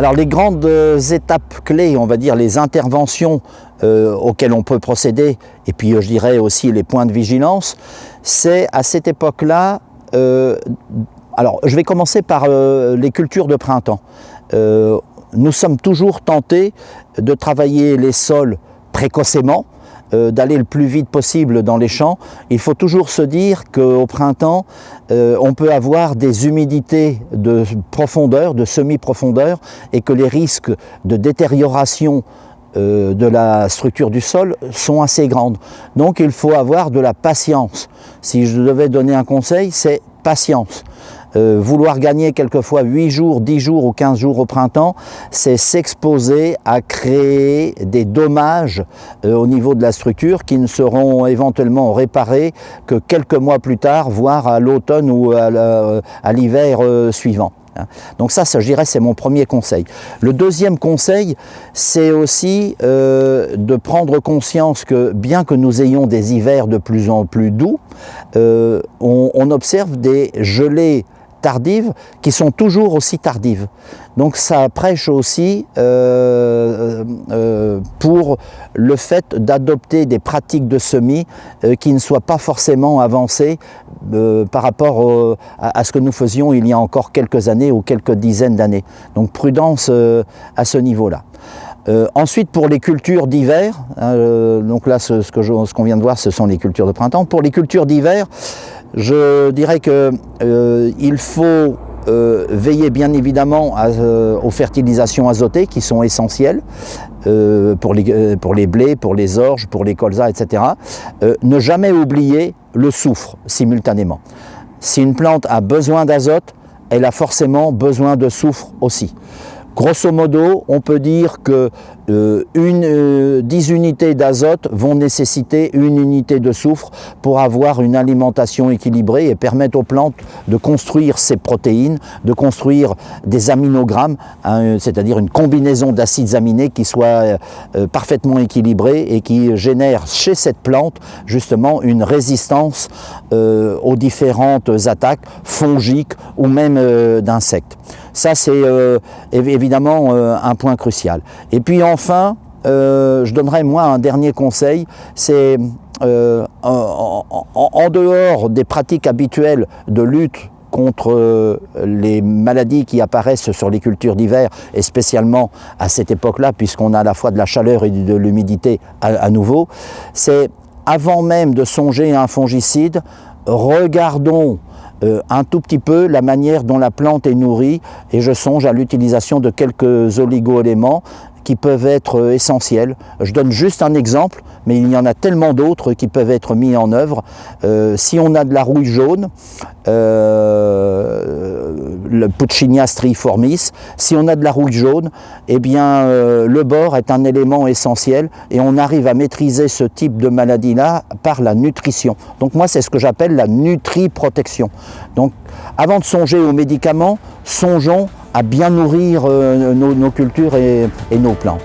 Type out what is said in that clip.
Alors les grandes étapes clés, on va dire les interventions auxquelles on peut procéder, et puis je dirais aussi les points de vigilance, c'est à cette époque-là, alors je vais commencer par les cultures de printemps. Nous sommes toujours tentés de travailler les sols précocement, d'aller le plus vite possible dans les champs. Il faut toujours se dire qu'au printemps, on peut avoir des humidités de profondeur, de semi-profondeur, et que les risques de détérioration de la structure du sol sont assez grandes. Donc il faut avoir de la patience. Si je devais donner un conseil, c'est patience. Vouloir gagner quelquefois 8 jours, 10 jours ou 15 jours au printemps, c'est s'exposer à créer des dommages au niveau de la structure qui ne seront éventuellement réparés que quelques mois plus tard, voire à l'automne ou à l'hiver suivant. Donc ça, je dirais, c'est mon premier conseil. Le deuxième conseil, c'est aussi de prendre conscience que bien que nous ayons des hivers de plus en plus doux, on observe des gelées tardives qui sont toujours aussi tardives. Donc ça prêche aussi pour le fait d'adopter des pratiques de semis qui ne soient pas forcément avancées par rapport à ce que nous faisions il y a encore quelques années ou quelques dizaines d'années. Donc prudence à ce niveau-là. Ensuite, pour les cultures d'hiver, donc là ce qu'on vient de voir, ce sont les cultures de printemps. Pour les cultures d'hiver, je dirais qu'il faut veiller bien évidemment aux fertilisations azotées qui sont essentielles pour les blés, pour les orges, pour les colzas, etc. Ne jamais oublier le soufre simultanément. Si une plante a besoin d'azote, elle a forcément besoin de soufre aussi. Grosso modo, on peut dire que 10 unités d'azote vont nécessiter 1 unité de soufre pour avoir une alimentation équilibrée et permettre aux plantes de construire ces protéines, de construire des aminogrammes, c'est-à-dire une combinaison d'acides aminés qui soit parfaitement équilibrée et qui génère chez cette plante justement une résistance aux différentes attaques fongiques ou même d'insectes. Ça, c'est évidemment un point crucial. Et puis enfin, je donnerais moi un dernier conseil, c'est en dehors des pratiques habituelles de lutte contre les maladies qui apparaissent sur les cultures d'hiver, et spécialement à cette époque-là, puisqu'on a à la fois de la chaleur et de l'humidité à nouveau, c'est avant même de songer à un fongicide, regardons un tout petit peu la manière dont la plante est nourrie, et je songe à l'utilisation de quelques oligo-éléments qui peuvent être essentiels. Je donne juste un exemple, mais il y en a tellement d'autres qui peuvent être mis en œuvre. Si on a de la rouille jaune, le Puccinia striiformis, si on a de la rouille jaune, eh bien le bore est un élément essentiel et on arrive à maîtriser ce type de maladie-là par la nutrition. Donc moi, c'est ce que j'appelle la nutriprotection. Donc avant de songer aux médicaments, songeons à bien nourrir nos cultures et nos plantes.